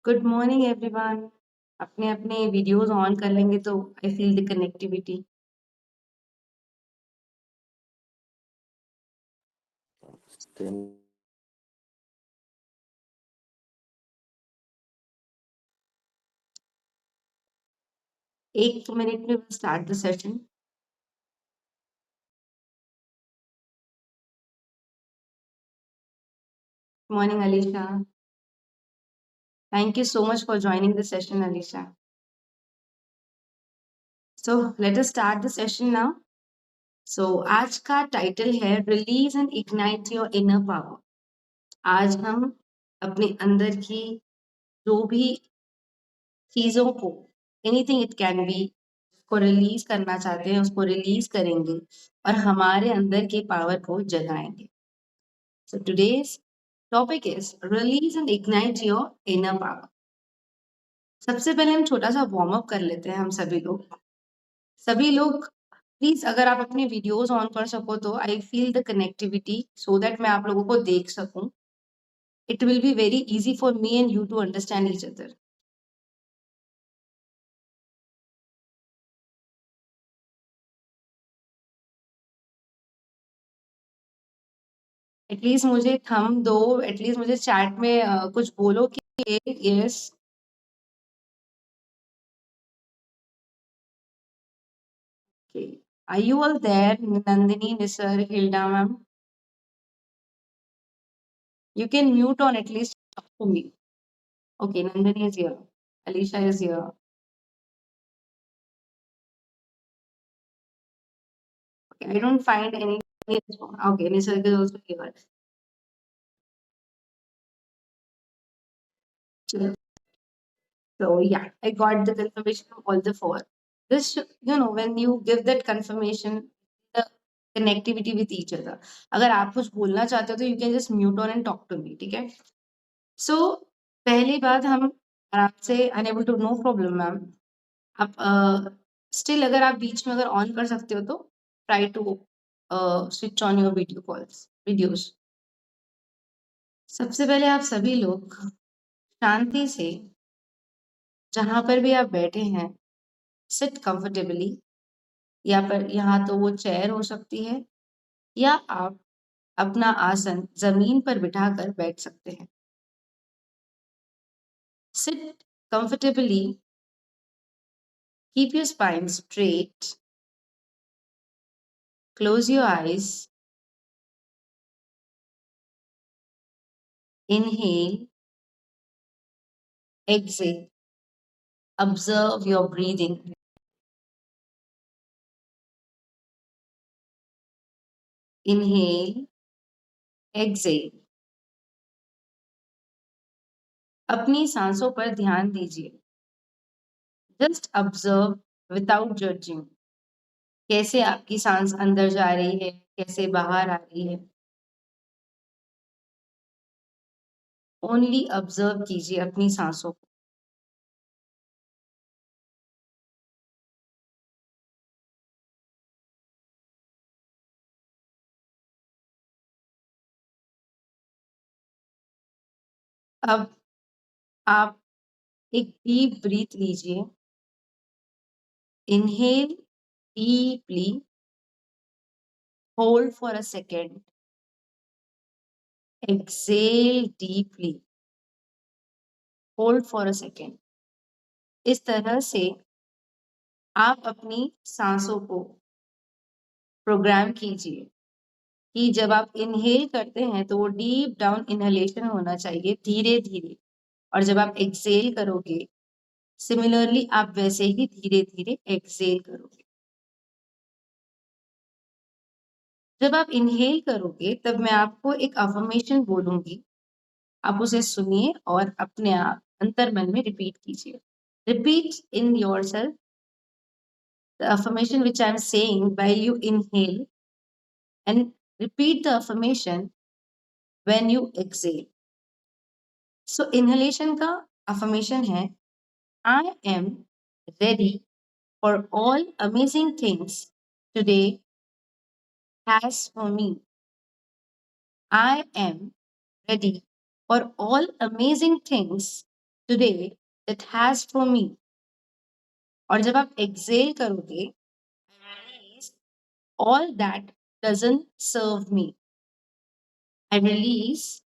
Good morning everyone. अपने अपने videos on कर लेंगे तो I feel the connectivity. Then 1 minute में we'll start the session. Morning Alisha. Thank you so much for joining the session Alisha. So let us start the session now. So आज का title है release and ignite your inner power. आज हम अपने अंदर की जो भी चीजों को एनीथिंग इट कैन बी को रिलीज करना चाहते हैं उसको रिलीज करेंगे और हमारे अंदर की पावर को जगाएंगे। So today's topic is release and ignite your inner power. सबसे पहले हम छोटा सा वार्म अप कर लेते हैं। हम सभी लोग प्लीज अगर आप अपनी वीडियोस ऑन कर सको तो I feel the connectivity so that मैं आप लोगों को देख सकूं। It will be very easy for me and you to understand each other. At least मुझे थंब दो, एटलीस्ट मुझे चैट में कुछ बोलो कि yes. Are you all there? Nandini, Nisar, Hilda ma'am. You can mute on at least talk to me. Okay, Nandini is here. Alicia is here. Okay, I don't find any. Okay, Nisarg is also here. So yeah, I got the confirmation of all the four. This, when you give that confirmation, the connectivity with each other. अगर आप कुछ बोलना चाहते हो तो you can just mute on and talk to me, ठीक है? So पहली बात हम आराम से unable to no problem ma'am. आप स्टिल अगर आप बीच में अगर ऑन कर सकते हो तो try to switch on your videos. सबसे पहले आप सभी लोग शांति से जहां पर भी आप बैठे हैं सिट कंफर्टेबली। यहाँ तो वो चेयर हो सकती है या आप अपना आसन जमीन पर बिठाकर बैठ सकते हैं। Sit comfortably, keep your spine straight, close your eyes, inhale, exhale, observe your breathing. Inhale, exhale. अपनी सांसों पर ध्यान दीजिए। Just observe without judging. कैसे आपकी सांस अंदर जा रही है, कैसे बाहर आ रही है। ओनली ऑब्जर्व कीजिए अपनी सांसों को। अब आप एक डीप ब्रीथ लीजिए। Inhale deeply, hold for a second, exhale deeply, hold for a second. इस तरह से आप अपनी सांसों को प्रोग्राम कीजिए कि जब आप इनहेल करते हैं तो वो डीप डाउन इनहेलेशन होना चाहिए धीरे धीरे, और जब आप एक्सेल करोगे सिमिलरली आप वैसे ही धीरे धीरे एक्सेल करोगे। जब आप इनहेल करोगे तब मैं आपको एक अफर्मेशन बोलूंगी, आप उसे सुनिए और अपने आप अंतर मन में रिपीट कीजिए। Repeat in yourself the affirmation which I am saying while you inhale and repeat the affirmation when you exhale. So inhalation का affirmation है I am ready for all amazing things today has for me. I am ready for all amazing things today that has for me. और जब आप exhale करोगे, release all that doesn't serve me. I release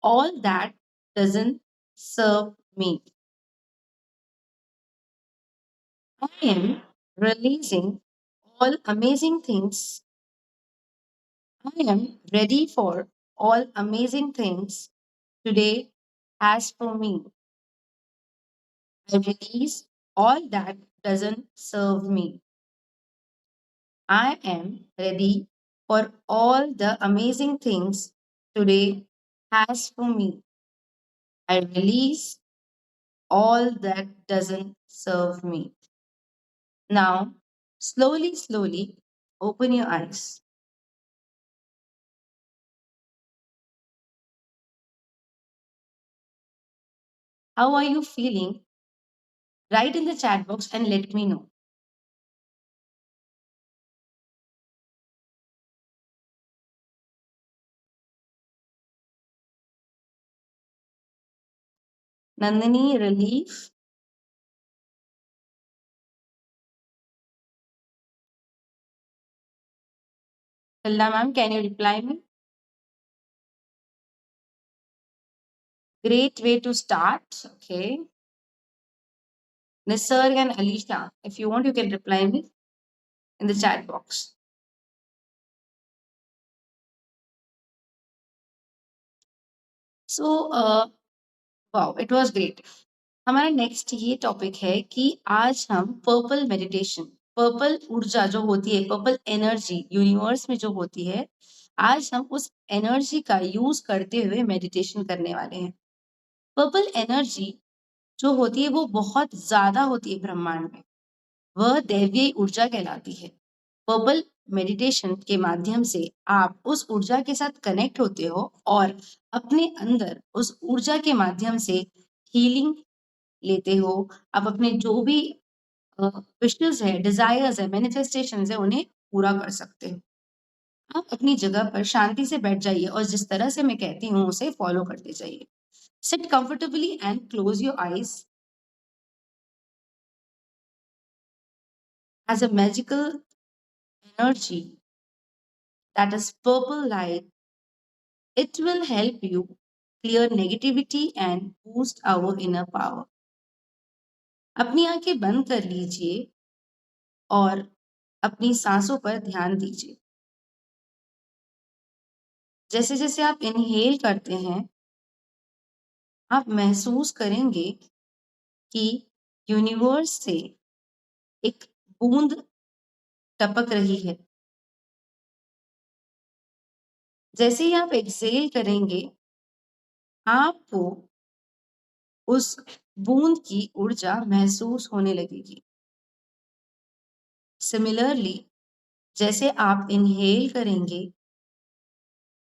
all that doesn't serve me. I am releasing all amazing things. I am ready for all amazing things today has for me. I release all that doesn't serve me. I am ready for all the amazing things today has for me. I release all that doesn't serve me. Now, slowly, slowly open your eyes. How are you feeling? Write in the chat box and let me know. Nandini, relief. Hilda ma'am, can you reply me? Great way to start. Okay. Nisarg and Alisha, if you want, you can reply me in the chat box. So, wow, it was great. हमारा next ये topic है कि आज हम purple meditation, purple ऊर्जा जो होती है, पर्पल एनर्जी यूनिवर्स में जो होती है, आज हम उस एनर्जी का यूज करते हुए मेडिटेशन करने वाले हैं। पर्पल एनर्जी जो होती है वो बहुत ज्यादा होती है ब्रह्मांड में, वह दैवीय ऊर्जा कहलाती है। पर्पल मेडिटेशन के माध्यम से आप उस ऊर्जा के साथ कनेक्ट होते हो और अपने अंदर उस ऊर्जा के माध्यम से हीलिंग लेते हो। आप अपने जो भी विशेस है, डिजायर्स है, मैनिफेस्टेशंस है, उन्हें पूरा कर सकते हो। आप अपनी जगह पर शांति से बैठ जाइए और जिस तरह से मैं कहती हूँ उसे फॉलो करते जाइए। Seat comfortably and close your eyes. As a magical energy that is purple light, it will help you clear negativity and boost our inner power. अपनी आंखें बंद कर लीजिए और अपनी सांसों पर ध्यान दीजिए। जैसे जैसे आप इनहेल करते हैं, आप महसूस करेंगे कि यूनिवर्स से एक बूंद टपक रही है। जैसे ही आप एक्सेल करेंगे, आपको उस बूंद की ऊर्जा महसूस होने लगेगी। सिमिलरली, जैसे आप इनहेल करेंगे,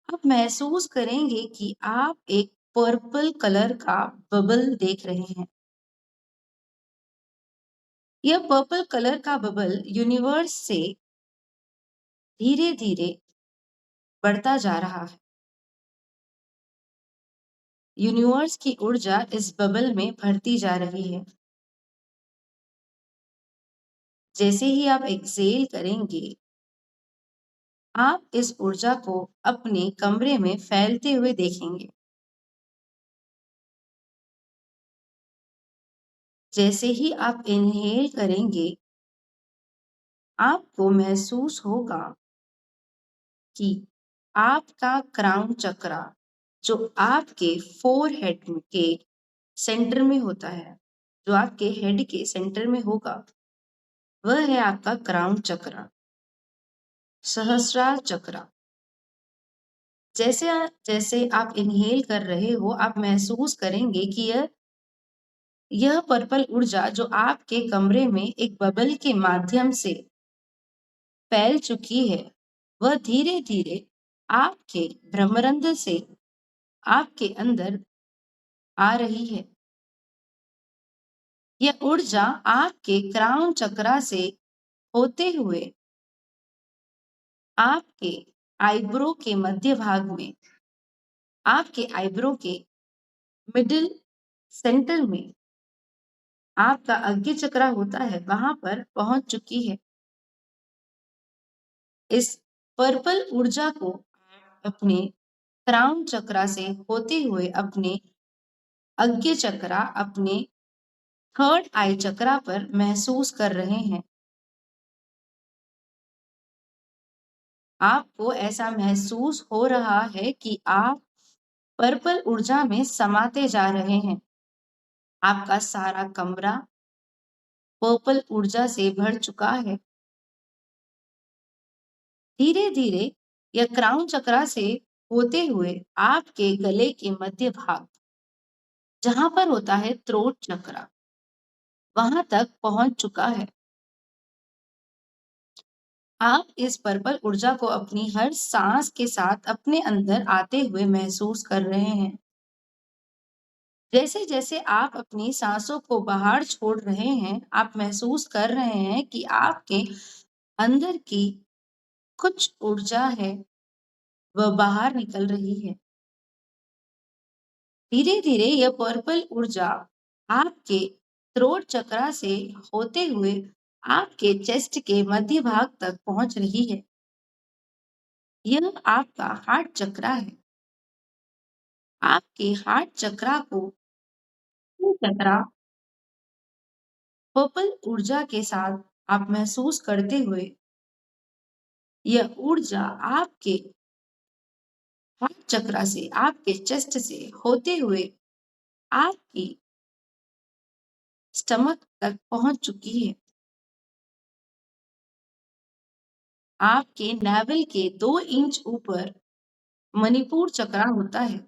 आप महसूस करेंगे कि आप एक पर्पल कलर का बबल देख रहे हैं। यह पर्पल कलर का बबल यूनिवर्स से धीरे धीरे बढ़ता जा रहा है। यूनिवर्स की ऊर्जा इस बबल में भरती जा रही है। जैसे ही आप एक्सेल करेंगे, आप इस ऊर्जा को अपने कमरे में फैलते हुए देखेंगे। जैसे ही आप इनहेल करेंगे, आपको महसूस होगा कि आपका क्राउन चक्रा जो आपके फोरहेड के सेंटर में होता है, जो आपके हेड के सेंटर में होगा, वह है आपका क्राउन चक्रा, सहस्रार चक्रा। जैसे आप इनहेल कर रहे हो, आप महसूस करेंगे कि यह पर्पल ऊर्जा जो आपके कमरे में एक बबल के माध्यम से फैल चुकी है, वह धीरे धीरे आपके ब्रह्मरंध्र से आपके अंदर आ रही है। यह ऊर्जा आपके क्राउन चक्रा से होते हुए आपके आईब्रो के मध्य भाग में, आपके आईब्रो के मिडिल सेंटर में आपका अग्नि चक्र होता है वहां पर पहुंच चुकी है। इस पर्पल ऊर्जा को अपने क्राउन चक्र से होते हुए अपने अग्नि चक्र, अपने थर्ड आई चक्र पर महसूस कर रहे हैं। आपको ऐसा महसूस हो रहा है कि आप पर्पल ऊर्जा में समाते जा रहे हैं। आपका सारा कमरा पर्पल ऊर्जा से भर चुका है। धीरे धीरे यह क्राउन चक्र से होते हुए आपके गले के मध्य भाग, जहां पर होता है थ्रोट चक्र, वहां तक पहुंच चुका है। आप इस पर्पल ऊर्जा को अपनी हर सांस के साथ अपने अंदर आते हुए महसूस कर रहे हैं। जैसे जैसे आप अपनी सांसों को बाहर छोड़ रहे हैं, आप महसूस कर रहे हैं कि आपके अंदर की कुछ ऊर्जा है, वह बाहर निकल रही है। धीरे धीरे यह पर्पल ऊर्जा आपके थ्रोट चक्र से होते हुए आपके चेस्ट के मध्य भाग तक पहुंच रही है। यह आपका हार्ट चक्र है। आपके हार्ट चक्र को चक्र पर्पल ऊर्जा के साथ आप महसूस करते हुए, यह ऊर्जा आपके हार्ट चक्र से, आपके चेस्ट से होते हुए आपकी स्टमक तक पहुंच चुकी है। आपके नाभि के 2 इंच ऊपर मणिपुर चक्र होता है।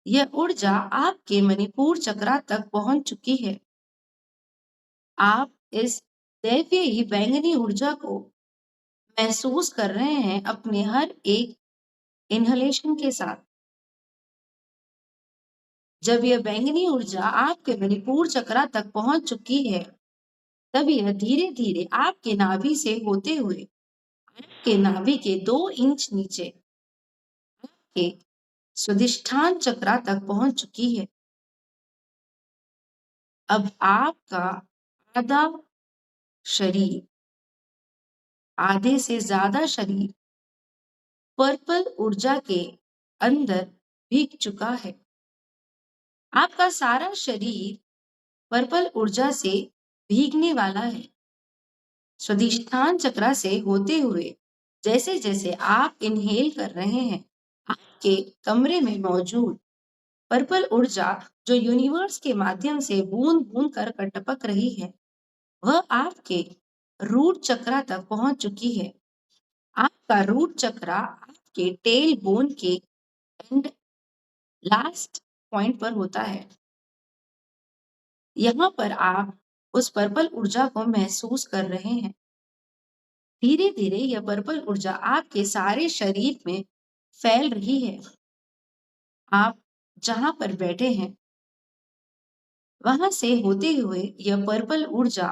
यह ऊर्जा आपके मणिपुर चक्र तक पहुंच चुकी है। आप इस दैवीय बैंगनी ऊर्जा को महसूस कर रहे हैं अपने हर एक इनहलेशन के साथ। जब यह बैंगनी ऊर्जा आपके मणिपुर चक्र तक पहुंच चुकी है, तब यह धीरे धीरे आपके नाभि से होते हुए आपके नाभि के 2 इंच नीचे के स्वादिष्ठान चक्र तक पहुंच चुकी है। अब आपका आधा शरीर, आधे से ज्यादा शरीर पर्पल ऊर्जा के अंदर भीग चुका है। आपका सारा शरीर पर्पल ऊर्जा से भीगने वाला है। स्वादिष्ठान चक्र से होते हुए जैसे जैसे आप इनहेल कर रहे हैं, आपके कमरे में मौजूद पर्पल ऊर्जा जो यूनिवर्स के माध्यम से बूंद बूंद कर टपक रही है, वह आपके रूट चक्र तक पहुंच चुकी है। आपका रूट चक्र आपके टेल बोन के एंड लास्ट पॉइंट पर होता है। यहाँ पर आप उस पर्पल ऊर्जा को महसूस कर रहे हैं। धीरे धीरे यह पर्पल ऊर्जा आपके सारे शरीर में फैल रही है। आप जहां पर बैठे हैं, वहां से होते हुए यह पर्पल ऊर्जा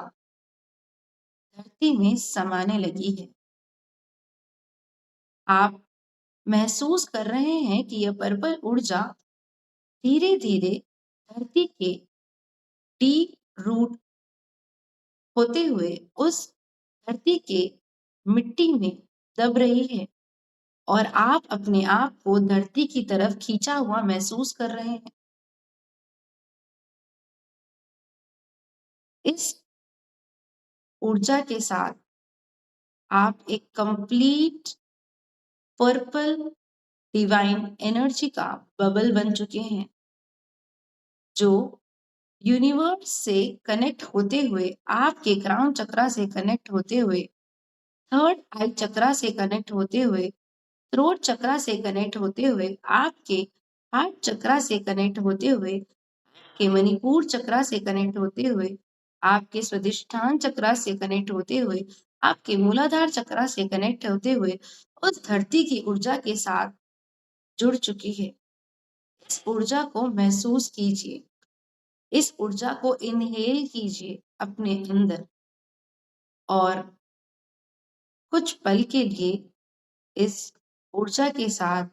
धरती में समाने लगी है। आप महसूस कर रहे हैं कि यह पर्पल ऊर्जा धीरे धीरे धरती के डीप रूट होते हुए उस धरती के मिट्टी में दब रही है और आप अपने आप को धरती की तरफ खींचा हुआ महसूस कर रहे हैं। इस ऊर्जा के साथ आप एक कंप्लीट पर्पल डिवाइन एनर्जी का बबल बन चुके हैं, जो यूनिवर्स से कनेक्ट होते हुए, आपके क्राउन चक्र से कनेक्ट होते हुए, थर्ड आई चक्र से कनेक्ट होते हुए, थ्रोट चक्र से कनेक्ट होते हुए, आपके हार्ट चक्र से कनेक्ट होते हुए, के मणिपुर चक्र से कनेक्ट होते हुए, आपके स्वादिष्ठान चक्र से कनेक्ट होते हुए, आपके मूलाधार चक्र से कनेक्ट होते हुए उस धरती की ऊर्जा के साथ जुड़ चुकी है। इस ऊर्जा को महसूस कीजिए। इस ऊर्जा को इनहेल कीजिए अपने अंदर और कुछ पल के लिए इस ऊर्जा के साथ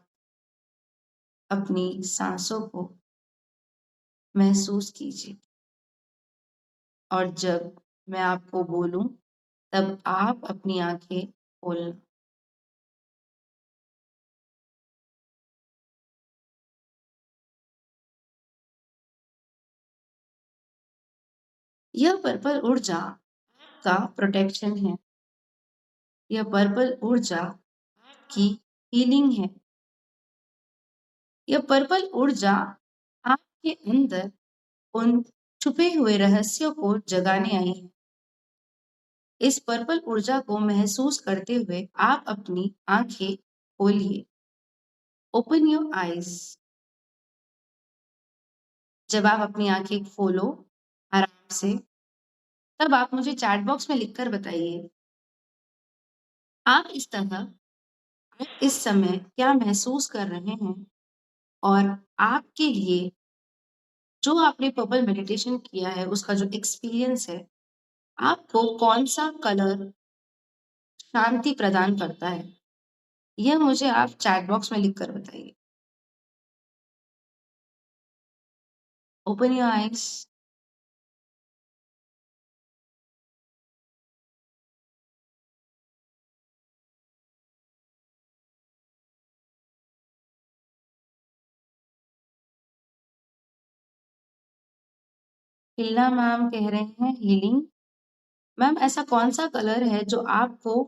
अपनी सांसों को महसूस कीजिए। और जब मैं आपको बोलूं तब आप अपनी आंखें खोलना। यह पर्पल ऊर्जा का प्रोटेक्शन है। यह पर्पल ऊर्जा की हीलिंग है। यह पर्पल ऊर्जा आपके अंदर उन छुपे हुए रहस्यों को जगाने आई है। इस पर्पल ऊर्जा को महसूस करते हुए आप अपनी आंखें खोलिए। Open your eyes. जब आप अपनी आंखें खोलो आराम से, तब आप मुझे चैट बॉक्स में लिखकर बताइए आप इस समय क्या महसूस कर रहे हैं, और आपके लिए जो आपने पर्पल मेडिटेशन किया है उसका जो एक्सपीरियंस है, आपको कौन सा कलर शांति प्रदान करता है, यह मुझे आप चैट बॉक्स में लिखकर बताइए। Open your eyes. हिलना मैम कह रहे हैं हीलिंग। मैम ऐसा कौन सा कलर है जो आपको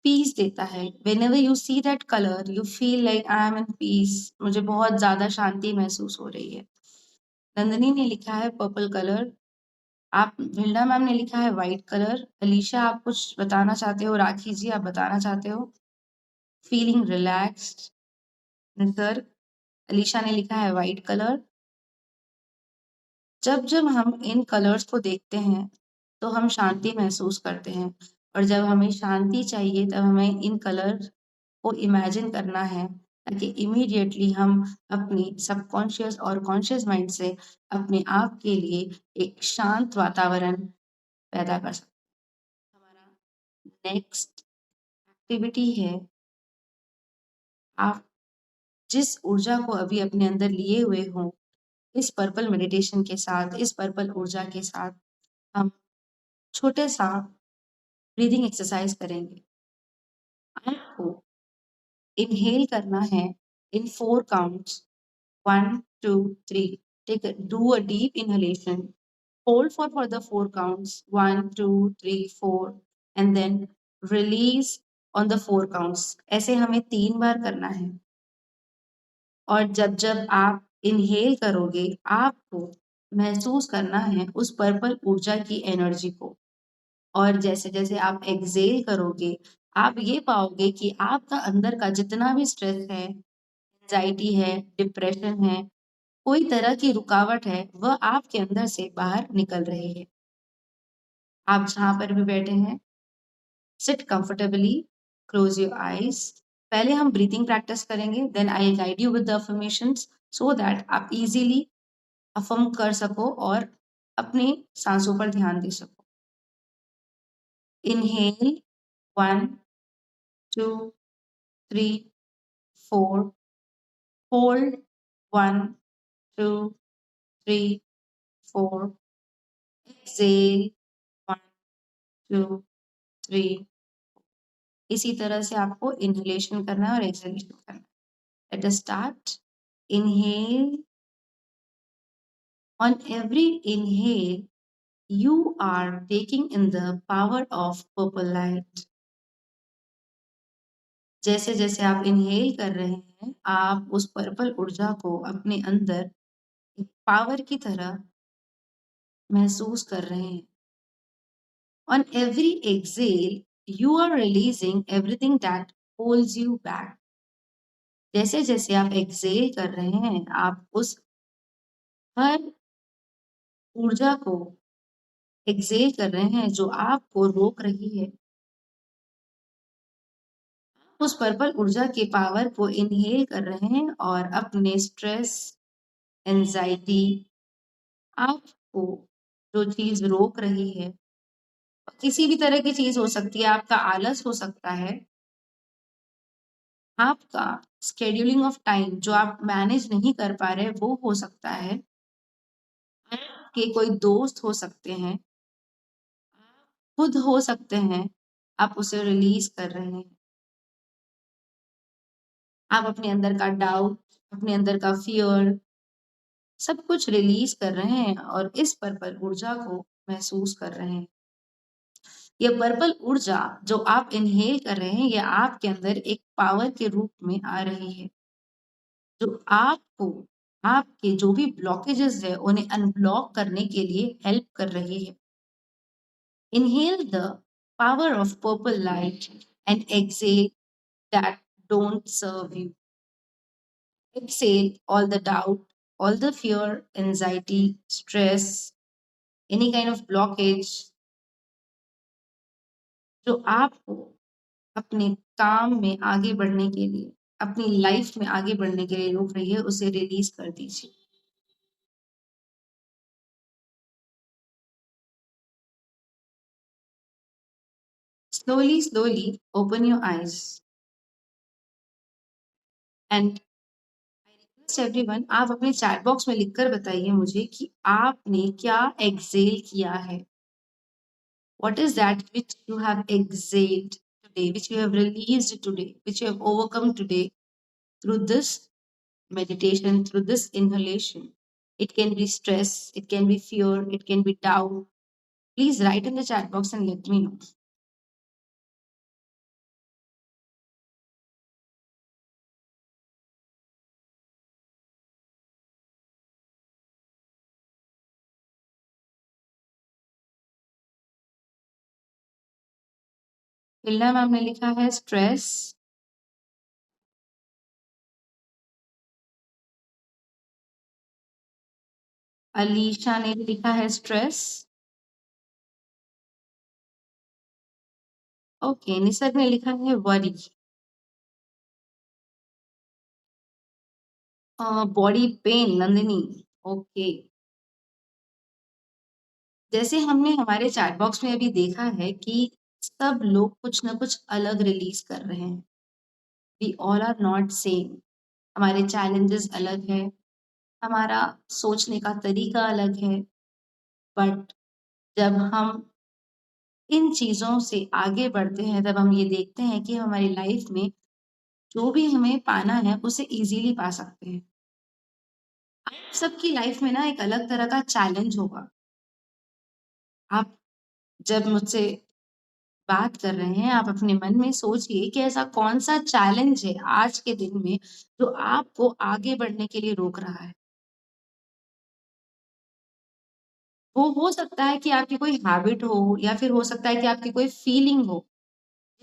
पीस देता है? Whenever you see that color, you feel like I am in peace. मुझे बहुत ज्यादा शांति महसूस हो रही है। नंदनी ने लिखा है पर्पल कलर। आप हिल्डा मैम ने लिखा है व्हाइट कलर। अलीशा आप कुछ बताना चाहते हो? राखी जी आप बताना चाहते हो? Feeling relaxed. निसर्ग, अलीशा ने लिखा है व्हाइट कलर। जब जब हम इन कलर्स को देखते हैं तो हम शांति महसूस करते हैं, और जब हमें शांति चाहिए तब हमें इन कलर को इमेजिन करना है, ताकि इमीडिएटली हम अपनी सबकॉन्शियस और कॉन्शियस माइंड से अपने आप के लिए एक शांत वातावरण पैदा कर सकते हैं। हमारा नेक्स्ट एक्टिविटी है, आप जिस ऊर्जा को अभी अपने अंदर लिए हुए हो, इस पर्पल मेडिटेशन के साथ, इस पर्पल ऊर्जा के साथ हम छोटे सा ब्रीदिंग एक्सरसाइज करेंगे। आपको इनहेल करना है इन 4 counts, 1, 2, 3. Do a deep inhalation. Hold for the 4 counts, 1, 2, 3, 4, and then release on the 4 counts. ऐसे हमें 3 बार करना है। और जब जब आप इनहेल करोगे, आपको महसूस करना है उस पर्पल ऊर्जा की एनर्जी को, और जैसे जैसे आप एक्सहेल करोगे, आप ये पाओगे कि आपका अंदर का जितना भी स्ट्रेस है, एंजाइटी है, डिप्रेशन है, कोई तरह की रुकावट है, वह आपके अंदर से बाहर निकल रही है। आप जहाँ पर भी बैठे हैं, sit comfortably, close your eyes. पहले हम ब्रीथिंग प्रैक्टिस करेंगे, then I will guide you with the affirmations, so that आप इजीली अफर्म कर सको और अपनी सांसों पर ध्यान दे सको। इनहेल 1, 2, 3, 4. Hold 1, 2, 3, 4. Exhale 1, 2, 3. इसी तरह से आपको इनहेलेशन करना है और एक्सहेलेशन करना है। Let us start. Inhale. On every inhale, you are taking in the power of purple light. जैसे जैसे आप इनहेल कर रहे हैं, आप उस पर्पल ऊर्जा को अपने अंदर एक पावर की तरह महसूस कर रहे हैं। On every exhale, you are releasing everything that holds you back. जैसे जैसे आप एक्सहेल कर रहे हैं, आप उस हर ऊर्जा को एक्सहेल कर रहे हैं जो आपको रोक रही है। उस पर्पल ऊर्जा के पावर को इनहेल कर रहे हैं और अपने स्ट्रेस, एंजाइटी, आपको जो चीज रोक रही है, किसी भी तरह की चीज हो सकती है, आपका आलस हो सकता है, आपका शेड्यूलिंग ऑफ टाइम जो आप मैनेज नहीं कर पा रहे वो हो सकता है, आपके कोई दोस्त हो सकते हैं, खुद हो सकते हैं, आप उसे रिलीज़ कर रहे हैं। आप अपने अंदर का डाउट, अपने अंदर का फ़ियर सब कुछ रिलीज़ कर रहे हैं और इस पर्पल ऊर्जा को महसूस कर रहे हैं। ये पर्पल ऊर्जा जो आप इन्हेल कर रहे हैं, ये आपके अंदर एक पावर के रूप में आ रही है, जो आपको आपके जो भी ब्लॉकेजेस है, उन्हें अनब्लॉक करने के लिए हेल्प कर रही है। Inhale the power of purple light and exhale that don't serve you. Exhale all the doubt, all the fear, anxiety, stress, any kind of blockage जो आपको अपने काम में आगे बढ़ने के लिए, अपनी लाइफ में आगे बढ़ने के लिए रोक रही है, उसे रिलीज़ कर दीजिए। Slowly, slowly open your eyes and I request everyone आप अपने चैट बॉक्स में लिखकर बताइए मुझे कि आपने क्या एक्सहेल किया है? What is that which you have exhaled today, which you have released today, which you have overcome today through this meditation, through this inhalation? It can be stress, it can be fear, it can be doubt. Please write in the chat box and let me know. Hilda ma'am ने लिखा है stress. Alisha ने भी लिखा है stress. Okay, Nisarga ने लिखा है worry. Body pain Nandini. Okay, जैसे हमने हमारे चैट बॉक्स में अभी देखा है कि सब लोग कुछ ना कुछ अलग रिलीज कर रहे हैं। We all are not same. हमारे चैलेंजेस अलग है, हमारा सोचने का तरीका अलग है, बट जब हम इन चीज़ों से आगे बढ़ते हैं, तब हम ये देखते हैं कि हमारी लाइफ में जो भी हमें पाना है, उसे ईज़िली पा सकते हैं। आप सबकी लाइफ में ना एक अलग तरह का चैलेंज होगा। आप जब मुझसे बात कर रहे हैं, आप अपने मन में सोचिए कि ऐसा कौन-सा चैलेंज है आज के दिन में, जो आपको आगे बढ़ने के लिए रोक रहा है। वो हो सकता है कि आपकी कोई हैबिट हो या फिर हो सकता है कि आपकी कोई फीलिंग हो,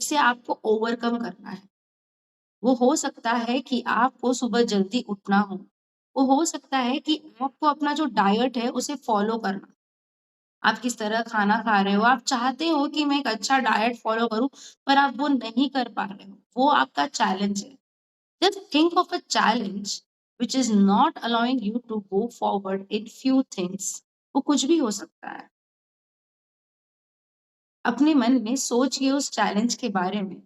जिसे आपको ओवरकम करना है। वो हो सकता है कि आपको सुबह जल्दी उठना हो। वो हो सकता है कि आपको अपना जो डाइट है, उसे फ़ॉलो करना। आप किस तरह खाना खा रहे हो, आप चाहते हो कि मैं एक अच्छा डाइट फ़ॉलो करूँ, पर आप वो नहीं कर पा रहे हो। वो आपका चैलेंज है। Just think of a challenge which is not allowing you to go forward in few things. वो कुछ भी हो सकता है। अपने मन में सोचिए उस चैलेंज के बारे में,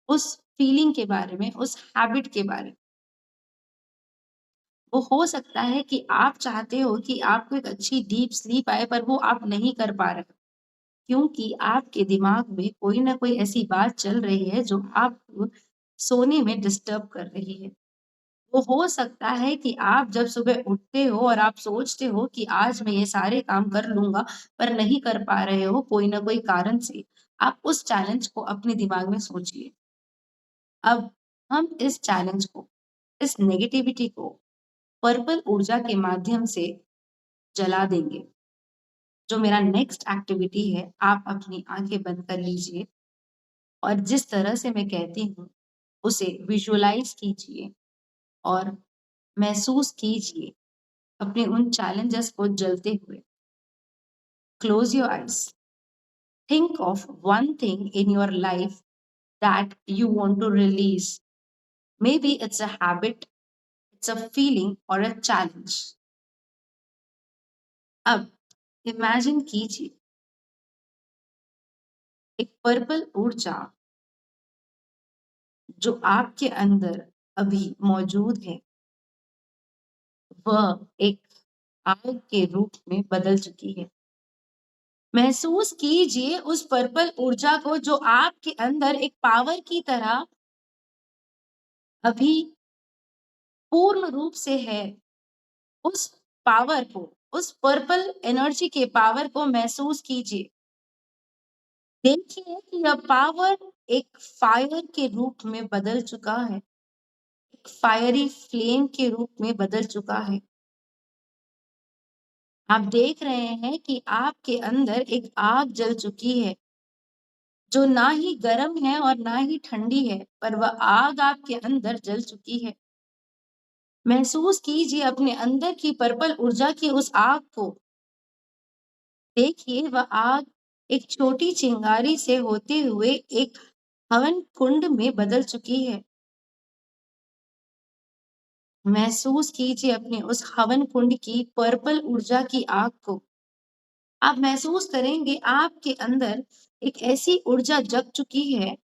उस फीलिंग के बारे में, उस हैबिट के बारे में। वो हो सकता है कि आप चाहते हो कि आपको एक अच्छी डीप स्लीप आए, पर वो आप नहीं कर पा रहे हो, क्योंकि आपके दिमाग में कोई न कोई ऐसी बात चल रही है जो आपको सोने में डिस्टर्ब कर रही है। वो हो सकता है कि आप जब सुबह उठते हो और आप सोचते हो कि आज मैं ये सारे काम कर लूँगा, पर नहीं कर पा रहे हो कोई न कोई कारण से। आप उस चैलेंज को अपने दिमाग में सोचिए। अब हम इस चैलेंज को, इस नेगेटिविटी को पर्पल ऊर्जा के माध्यम से जला देंगे। जो मेरा नेक्स्ट एक्टिविटी है, आप अपनी आँखें बंद कर लीजिए और जिस तरह से मैं कहती हूँ, उसे विजुअलाइज़ कीजिए और महसूस कीजिए अपने उन चैलेंजेस को जलते हुए। Close your eyes. Think of one thing in your life that you want to release. Maybe it's a habit, it's a feeling or a challenge. अब इमेजिन कीजिए एक पर्पल ऊर्जा जो आपके अंदर अभी मौजूद है, वह एक आग के रूप में बदल चुकी है। महसूस कीजिए उस पर्पल ऊर्जा को जो आपके अंदर एक पावर की तरह अभी पूर्ण रूप से है। उस पावर को, उस पर्पल एनर्जी के पावर को महसूस कीजिए। देखिए कि यह पावर एक फायर के रूप में बदल चुका है, एक फायरी फ्लेम के रूप में बदल चुका है। आप देख रहे हैं कि आपके अंदर एक आग जल चुकी है, जो ना ही गर्म है और ना ही ठंडी है, पर वह आग आपके अंदर जल चुकी है। महसूस कीजिए अपने अंदर की पर्पल ऊर्जा की उस आग को। देखिए वह आग एक छोटी चिंगारी से होते हुए एक हवन कुंड में बदल चुकी है। महसूस कीजिए अपने उस हवन कुंड की पर्पल ऊर्जा की आग को। आप महसूस करेंगे आपके अंदर एक ऐसी ऊर्जा जग चुकी है,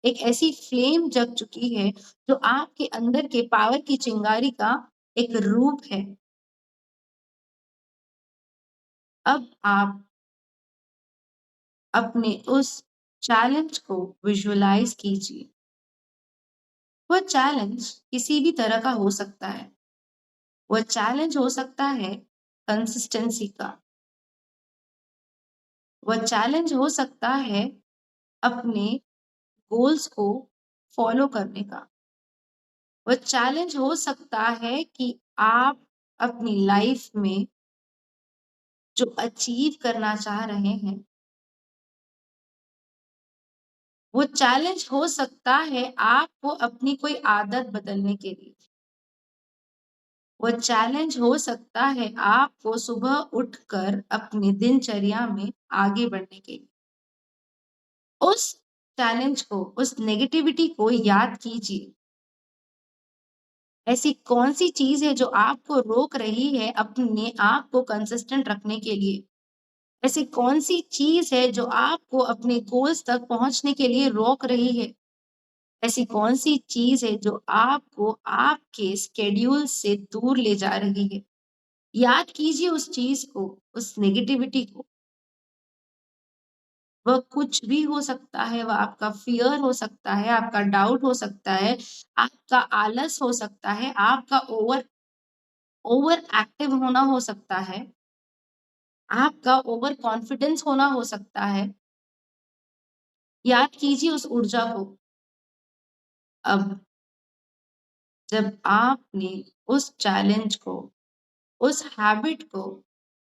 एक ऐसी फ्लेम जग चुकी है, जो आपके अंदर के पावर की चिंगारी का एक रूप है। अब आप अपने उस चैलेंज को विजुअलाइज कीजिए। वह चैलेंज किसी भी तरह का हो सकता है। वह चैलेंज हो सकता है कंसिस्टेंसी का। वह चैलेंज हो सकता है अपने गोल्स को फॉलो करने का। वह चैलेंज हो सकता है कि आप अपनी लाइफ में जो अचीव करना चाह रहे हैं, वो चैलेंज हो सकता है आपको अपनी कोई आदत बदलने के लिए। वो चैलेंज हो सकता है आपको सुबह उठकर अपनी दिनचर्या में आगे बढ़ने के लिए। उस चैलेंज को, उस नेगेटिविटी को याद कीजिए। ऐसी कौन-सी चीज़ है जो आपको रोक रही है अपने आप को कंसिस्टेंट रखने के लिए? ऐसी कौन-सी चीज़ है जो आपको अपने गोल्स तक पहुँचने के लिए रोक रही है? ऐसी कौन-सी चीज़ है जो आपको आपके शेड्यूल से दूर ले जा रही है? याद कीजिए उस चीज़ को, उस नेगेटिविटी को। वह कुछ भी हो सकता है, वह आपका फ़ियर हो सकता है, आपका डाउट हो सकता है, आपका आलस हो सकता है, आपका ओवर एक्टिव होना हो सकता है, आपका ओवर कॉन्फिडेंस होना हो सकता है। याद कीजिए उस ऊर्जा को। अब जब आपने उस चैलेंज को, उस हैबिट को,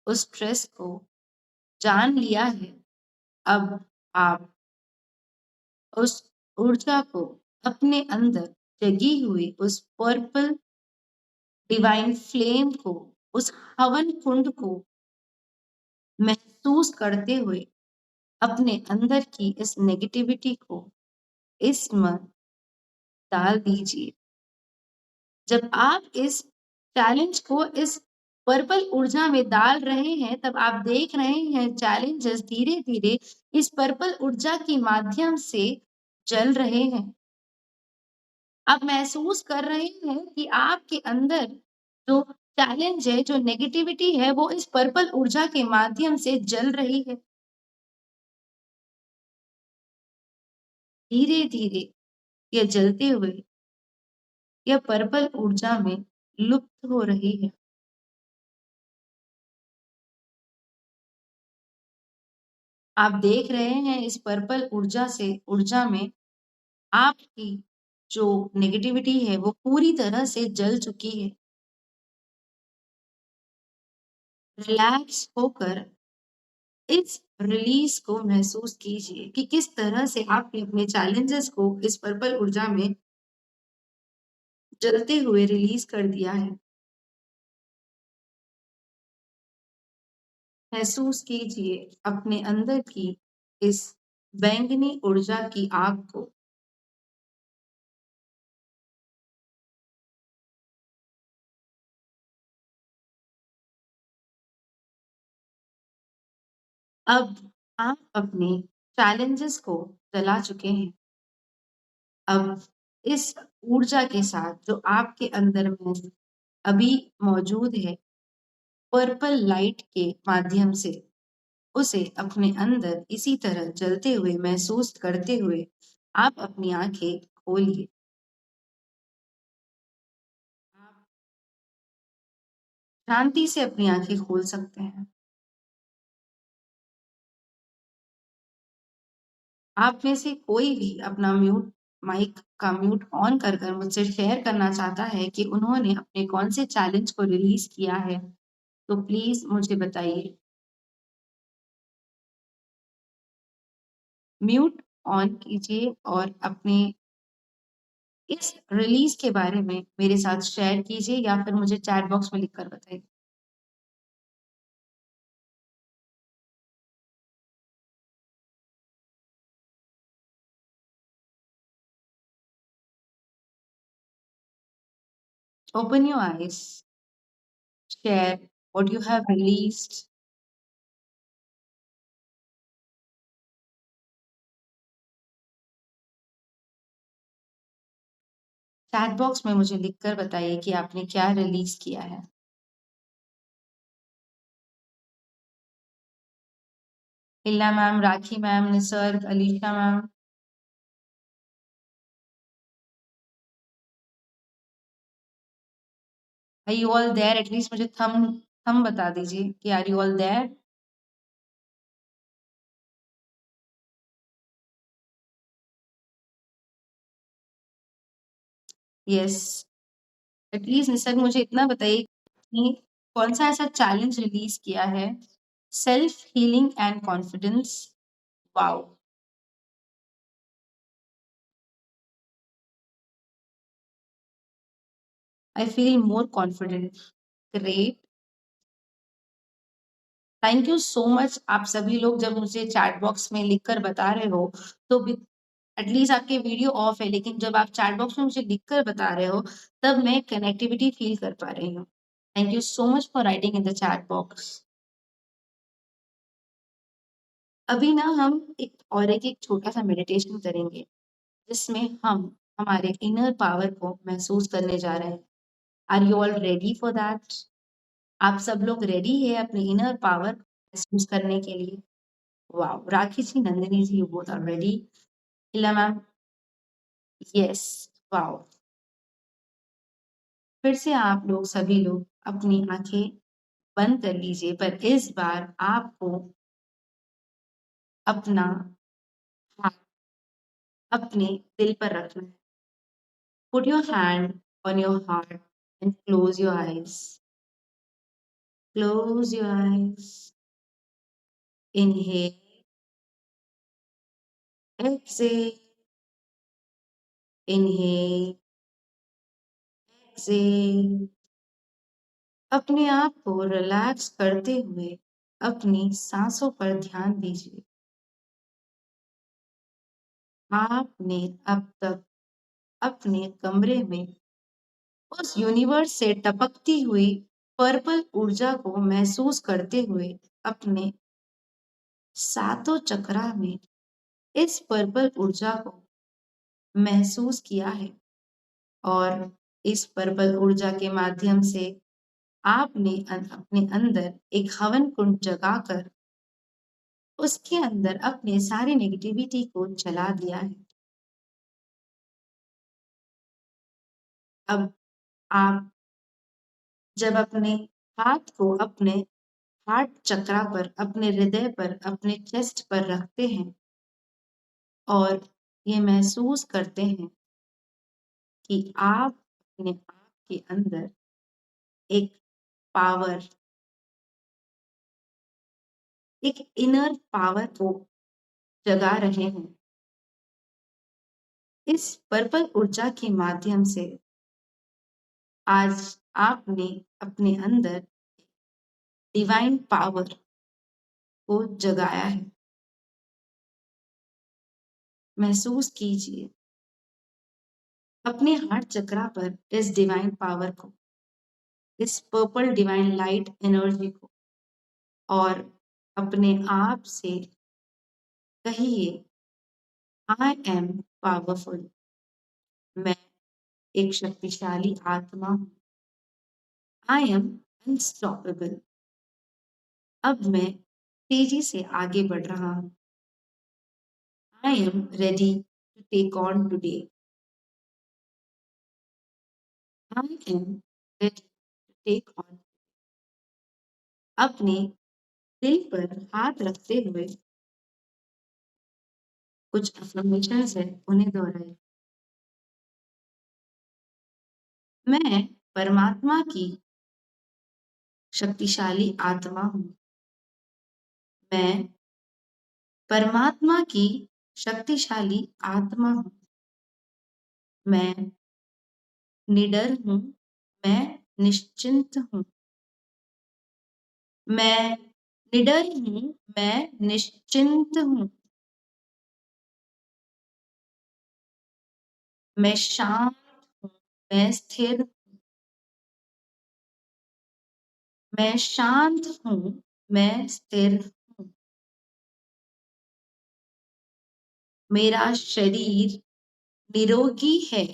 उस स्ट्रेस को जान लिया है, अब आप उस ऊर्जा को अपने अंदर जगी हुई उस पर्पल डिवाइन फ्लेम को, उस हवन कुंड को महसूस करते हुए अपने अंदर की इस नेगेटिविटी को इसमें डाल दीजिए। जब आप इस चैलेंज को इस पर्पल ऊर्जा में डाल रहे हैं, तब आप देख रहे हैं चैलेंजेस धीरे-धीरे इस पर्पल ऊर्जा के माध्यम से जल रहे हैं। आप महसूस कर रहे हैं कि आपके अंदर जो चैलेंज है, जो नेगेटिविटी है, वो इस पर्पल ऊर्जा के माध्यम से जल रही है। धीरे-धीरे यह जलते हुए, यह पर्पल ऊर्जा में लुप्त हो रही है। आप देख रहे हैं इस पर्पल ऊर्जा में आपकी जो नेगेटिविटी है, वो पूरी तरह से जल चुकी है। रिलैक्स होकर इस रिलीज़ को महसूस कीजिए कि किस तरह से आपने अपने चैलेंजेस को इस पर्पल ऊर्जा में जलते हुए रिलीज़ कर दिया है। महसूस कीजिए अपने अंदर की इस बैंगनी ऊर्जा की आग को। अब आप अपने चैलेंजेस को जला चुके हैं। अब इस ऊर्जा के साथ जो आपके अंदर में अभी मौजूद है, पर्पल लाइट के माध्यम से उसे अपने अंदर इसी तरह जलते हुए महसूस करते हुए आप अपनी आंखें खोलिए। आप शांति से अपनी आंखें खोल सकते हैं। आप में से कोई भी अपना माइक का म्यूट ऑन कर मुझसे शेयर करना चाहता है कि उन्होंने अपने कौन से चैलेंज को रिलीज किया है, तो प्लीज मुझे बताइए। म्यूट ऑन कीजिए और अपने इस रिलीज के बारे में मेरे साथ शेयर कीजिए या फिर मुझे चैट बॉक्स में लिखकर बताइए। Open your eyes, share what you have released. Chat box में मुझे लिखकर बताइए कि आपने क्या रिलीज किया है। Hilla ma'am, Rakhi ma'am, Nisarg, Alisha ma'am. Are you all there? At least मुझे थम बता दीजिए कि are you all there? Yes. At least Nisarg मुझे इतना बताइए कि कौन सा ऐसा चैलेंज रिलीज किया है, self healing and confidence. Wow! I feel more confident. Great. Thank you so much. आप सभी लोग जब मुझे चैट बॉक्स में लिखकर बता रहे हो, तो एटलीस्ट आपके वीडियो ऑफ है, लेकिन जब आप चैट बॉक्स में मुझे लिखकर बता रहे हो, तब मैं कनेक्टिविटी फील कर पा रही हूँ। Thank you so much for writing in the chat box. अभी ना हम एक छोटा-सा मेडिटेशन करेंगे, जिसमें हम हमारे इनर पावर को महसूस करने जा रहे हैं। Are you all ready for that? आप सब लोग रेडी है अपने इनर पावर महसूस करने के लिए? Wow! Rakhi ji, Nandini ji, you both are ready. Ila ma'am, yes, wow! फिर से आप लोग सभी लोग अपनी आँखें बंद कर लीजिए, पर इस बार आपको अपना हाथ अपने दिल पर रखना है। Put your hand on your heart and close your eyes. Close your eyes. Inhale, exhale, inhale, exhale. अपने आप को रिलैक्स करते हुए अपनी सांसों पर ध्यान दीजिए। आपने अब तक अपने कमरे में उस यूनिवर्स से टपकती हुई पर्पल ऊर्जा को महसूस करते हुए अपने सातों चक्रा में इस पर्पल ऊर्जा को महसूस किया है और इस पर्पल ऊर्जा के माध्यम से आपने अपने अंदर एक हवन कुंड जगाकर उसके अंदर अपने सारे नेगेटिविटी को जला दिया है। अब आप जब अपने हाथ को अपने हार्ट चक्रा पर, अपने हृदय पर, अपने चेस्ट पर रखते हैं और ये महसूस करते हैं कि आप अपने आप के अंदर एक पावर, एक इनर पावर को जगा रहे हैं। इस पर्पल ऊर्जा के माध्यम से आज आपने अपने अंदर डिवाइन पावर को जगाया है। महसूस कीजिए अपने हार्ट चक्रा पर इस डिवाइन पावर को, इस पर्पल डिवाइन लाइट एनर्जी को, और अपने आप से कहिए, आई एम पावरफुल। मैं एक शक्तिशाली आत्मा हूँ। I am unstoppable. अब मैं तेजी से आगे बढ़ रहा हूँ। I am ready to take on today. I am ready to take on. अपने दिल पर हाथ रखते हुए कुछ अफर्मेशंस है, उन्हें दोहराइए। मैं परमात्मा की शक्तिशाली आत्मा हूँ। मैं परमात्मा की शक्तिशाली आत्मा हूँ। मैं निडर हूँ। मैं निश्चिंत हूँ। मैं निडर हूँ। मैं निश्चिंत हूँ। मैं शांत हूँ। मैं स्थिर। मैं शांत हूँ। मैं स्थिर हूँ। मेरा शरीर निरोगी है,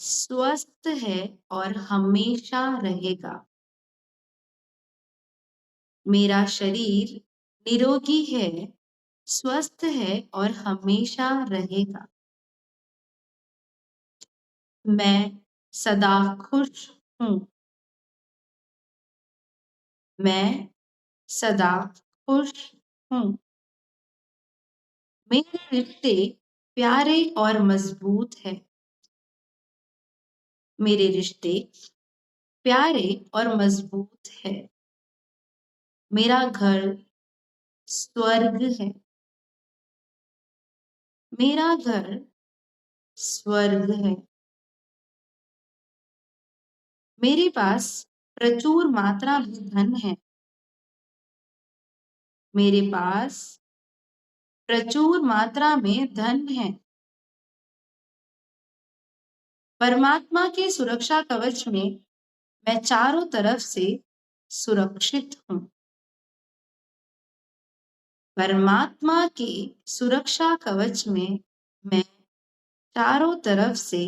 स्वस्थ है और हमेशा रहेगा। मेरा शरीर निरोगी है, स्वस्थ है और हमेशा रहेगा। मैं सदा खुश हूँ। मैं सदा खुश हूँ। मेरे रिश्ते प्यारे और मजबूत हैं। मेरे रिश्ते प्यारे और मजबूत है। मेरा घर स्वर्ग है। मेरा घर स्वर्ग है। मेरे पास प्रचुर मात्रा में धन है। मेरे पास प्रचुर मात्रा में धन है। परमात्मा के सुरक्षा कवच में मैं चारों तरफ से सुरक्षित हूँ। परमात्मा के सुरक्षा कवच में मैं चारों तरफ से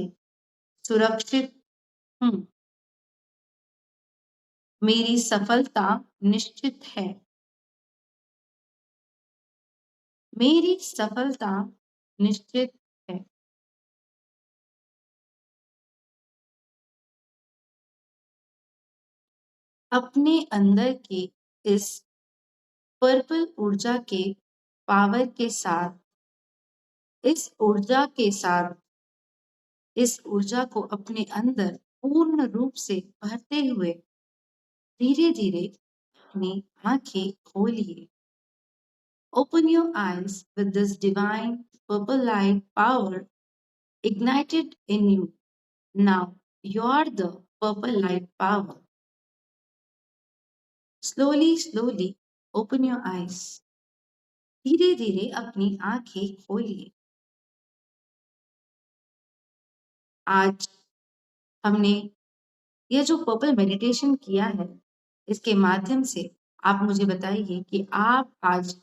सुरक्षित हूँ। मेरी सफलता निश्चित है। मेरी सफलता निश्चित है। अपने अंदर के इस पर्पल ऊर्जा के पावर के साथ, इस ऊर्जा के साथ, इस ऊर्जा को अपने अंदर पूर्ण रूप से भरते हुए धीरे धीरे अपनी आंखें खोलिए। Open your eyes with this divine purple light power ignited in you. Now you are the purple light power. Slowly, slowly open your eyes. धीरे धीरे अपनी आंखें खोलिए। आज हमने यह जो पर्पल मेडिटेशन किया है, इसके माध्यम से आप मुझे बताइए कि आप आज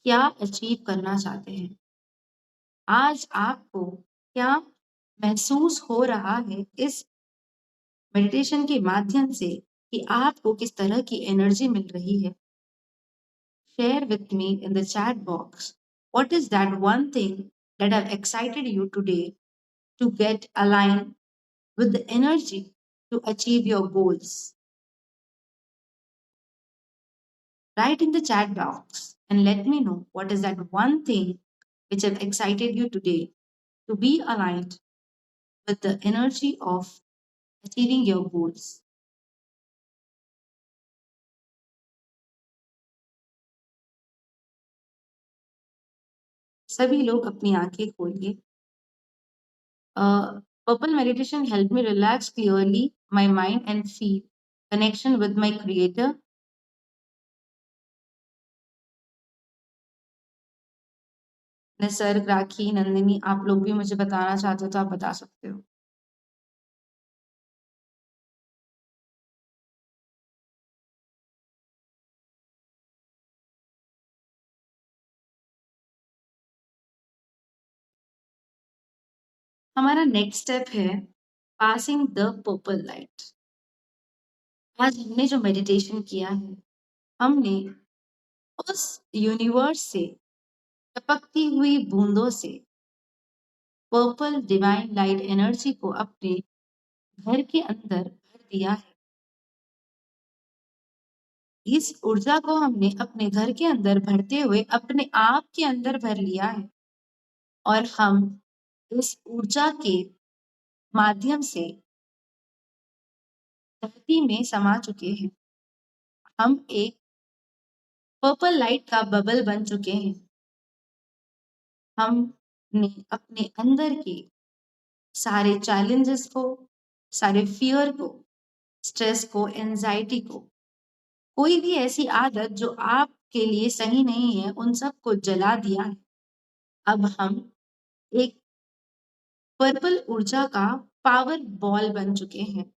क्या अचीव करना चाहते हैं। आज आपको क्या महसूस हो रहा है इस मेडिटेशन के माध्यम से कि आपको किस तरह की एनर्जी मिल रही है। Share with me in the chat box what is that one thing that have excited you today to get align with the energy to achieve your goals. Write in the chat box and let me know what is that one thing which have excited you today to be aligned with the energy of achieving your goals. सभी लोग अपनी आंखें खोलिए। Purple meditation helped me relax clearly my mind and feel connection with my creator. Nisarga, राखी, नंदिनी, आप लोग भी मुझे बताना चाहते हो तो आप बता सकते हो। हमारा नेक्स्ट स्टेप है पासिंग द पर्पल लाइट। आज हमने जो मेडिटेशन किया है, हमने उस यूनिवर्स से टपकती हुई बूंदों से पर्पल डिवाइन लाइट एनर्जी को अपने घर के अंदर भर दिया है। इस ऊर्जा को हमने अपने घर के अंदर भरते हुए अपने आप के अंदर भर लिया है और हम इस ऊर्जा के माध्यम से धरती में समा चुके हैं। हम एक पर्पल लाइट का बबल बन चुके हैं। हमने अपने अंदर के सारे चैलेंजेस को, सारे फियर को, स्ट्रेस को, एंजाइटी को, कोई भी ऐसी आदत जो आपके लिए सही नहीं है, उन सब को जला दिया है। अब हम एक पर्पल ऊर्जा का पावर बॉल बन चुके हैं।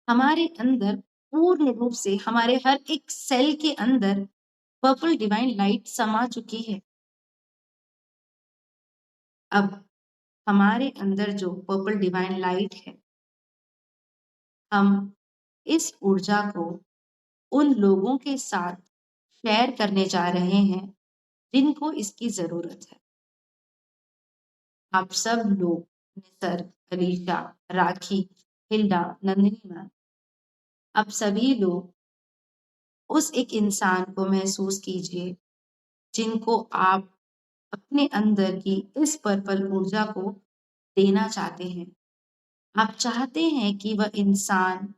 हमारे अंदर पूर्ण रूप से हमारे हर एक सेल के अंदर पर्पल डिवाइन लाइट समा चुकी है। अब हमारे अंदर जो पर्पल डिवाइन लाइट है, हम इस ऊर्जा को उन लोगों के साथ शेयर करने जा रहे हैं जिनको इसकी जरूरत है। आप सब लोग, निसर्ग, अलीशा, राखी, हिल्डा, नंदिनी मैम, आप सभी लोग उस एक इंसान को महसूस कीजिए जिनको आप अपने अंदर की इस पर्पल ऊर्जा को देना चाहते हैं। आप चाहते हैं कि वह इंसान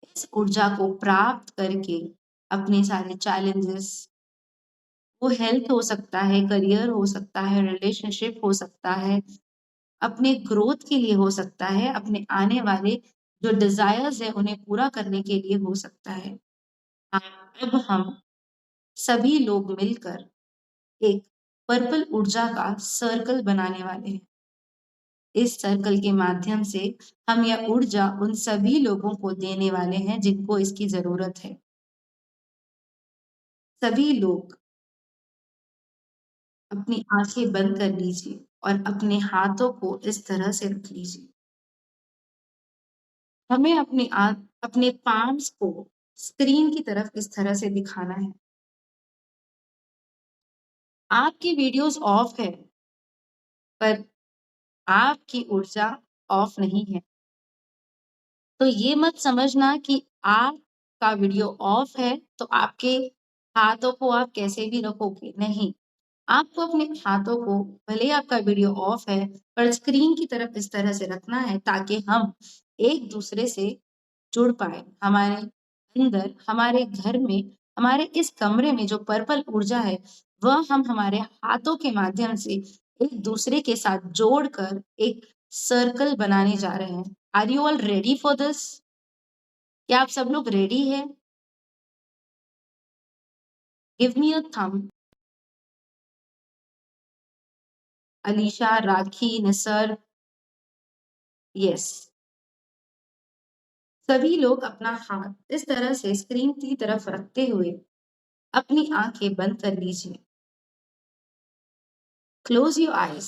इस ऊर्जा को प्राप्त करके अपने सारे चैलेंजेस, वो हेल्थ हो सकता है, करियर हो सकता है, रिलेशनशिप हो सकता है, अपने ग्रोथ के लिए हो सकता है, अपने आने वाले जो डिजायर्स है उन्हें पूरा करने के लिए हो सकता है। अब हम सभी लोग मिलकर एक पर्पल ऊर्जा का सर्कल बनाने वाले हैं। इस सर्कल के माध्यम से हम यह ऊर्जा उन सभी लोगों को देने वाले हैं जिनको इसकी जरूरत है। सभी लोग अपनी आंखें बंद कर लीजिए और अपने हाथों को इस तरह से रख लीजिए। हमें अपने पाम्स को स्क्रीन की तरफ इस तरह से दिखाना है। आपकी वीडियोस ऑफ है, पर आपकी ऊर्जा ऑफ नहीं है। तो ये मत समझना कि आपका वीडियो ऑफ है तो आपके हाथों को आप कैसे भी रखोगे, नहीं। आपको अपने हाथों को, भले ही आपका वीडियो ऑफ है, पर स्क्रीन की तरफ इस तरह से रखना है ताकि हम एक दूसरे से जुड़ पाए। हमारे अंदर, हमारे घर में, हमारे इस कमरे में जो पर्पल ऊर्जा है, वह हम हमारे हाथों के माध्यम से एक दूसरे के साथ जोड़कर एक सर्कल बनाने जा रहे हैं। Are you all ready for this? क्या आप सब लोग रेडी हैं? Give me a thumb. Alisha, Rakhi, Nisar, yes. सभी लोग अपना हाथ इस तरह से स्क्रीन की तरफ रखते हुए अपनी आंखें बंद कर लीजिए। Close your eyes.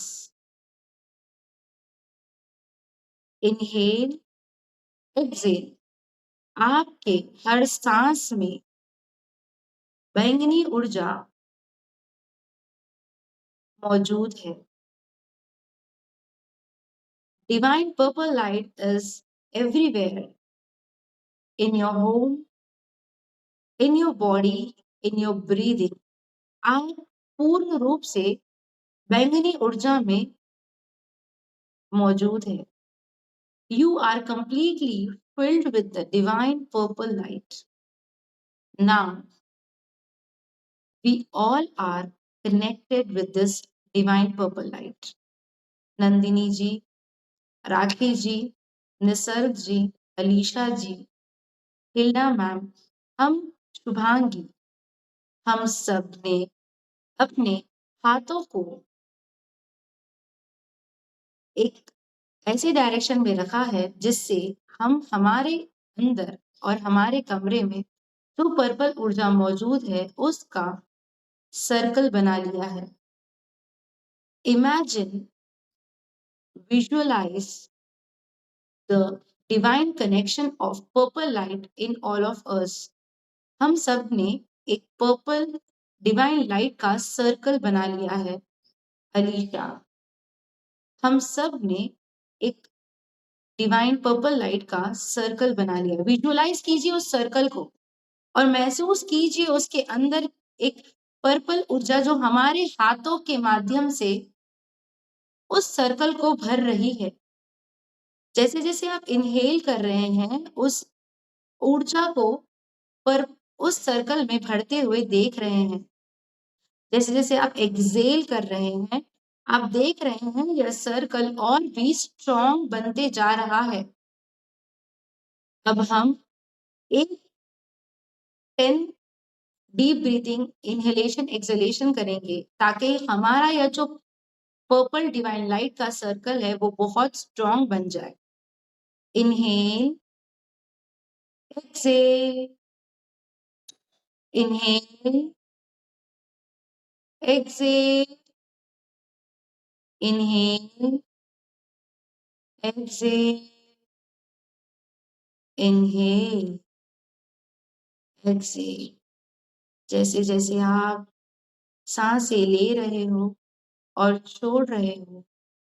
Inhale, exhale. आपके हर सांस में बैंगनी ऊर्जा मौजूद है। Divine purple light is everywhere, in your home, in your body, in your breathing. आप पूर्ण रूप से बैंगनी ऊर्जा में मौजूद है। You are completely filled with the divine purple light. Now, we all are connected with this divine purple light. Nandini ji, Rakhi ji, Nisarg ji, Alisha ji, Hilda ma'am, हम शुभांगी, हम सब ने अपने हाथों को एक ऐसे डायरेक्शन में रखा है जिससे हम हमारे अंदर और हमारे कमरे में जो पर्पल ऊर्जा मौजूद है उसका सर्कल बना लिया है। Imagine, visualize the divine connection of purple light in all of us. हम सब ने एक पर्पल डिवाइन लाइट का सर्कल बना लिया है अलीशा। हम सब ने एक डिवाइन पर्पल लाइट का सर्कल बना लिया। विजुअलाइज कीजिए उस सर्कल को और महसूस कीजिए उसके अंदर एक पर्पल ऊर्जा जो हमारे हाथों के माध्यम से उस सर्कल को भर रही है। जैसे जैसे आप इनहेल कर रहे हैं उस ऊर्जा को पर उस सर्कल में भरते हुए देख रहे हैं। जैसे जैसे आप एक्सेल कर रहे हैं आप देख रहे हैं यह सर्कल और भी स्ट्रॉन्ग बनते जा रहा है। अब हम एक 10 डीप ब्रीथिंग इनहेलेशन एक्सहेलेशन करेंगे ताकि हमारा यह जो पर्पल डिवाइन लाइट का सर्कल है वो बहुत स्ट्रॉन्ग बन जाए। Inhale, exhale, inhale, exhale, inhale, exhale, inhale, exhale. जैसे जैसे आप सांसें ले रहे हो और छोड़ रहे हो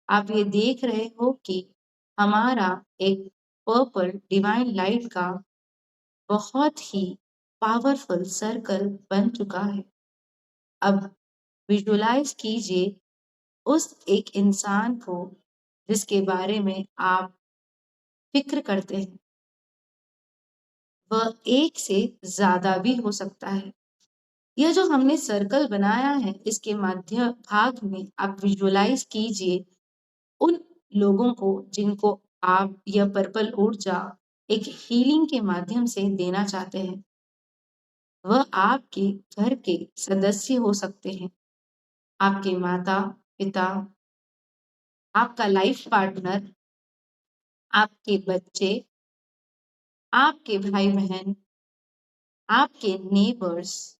आप ये देख रहे हो कि हमारा एक पर्पल डिवाइन लाइट का बहुत ही पावरफुल सर्कल बन चुका है। अब विजुअलाइज कीजिए उस एक इंसान को जिसके बारे में आप फिक्र करते हैं। वह एक से ज्यादा भी हो सकता है। यह जो हमने सर्कल बनाया है इसके मध्य भाग में आप विजुअलाइज कीजिए उन लोगों को जिनको आप यह पर्पल ऊर्जा एक हीलिंग के माध्यम से देना चाहते हैं। वह आपके घर के सदस्य हो सकते हैं, आपके माता पिता, आपका लाइफ पार्टनर, आपके बच्चे, आपके भाई बहन, आपके नेबर्स,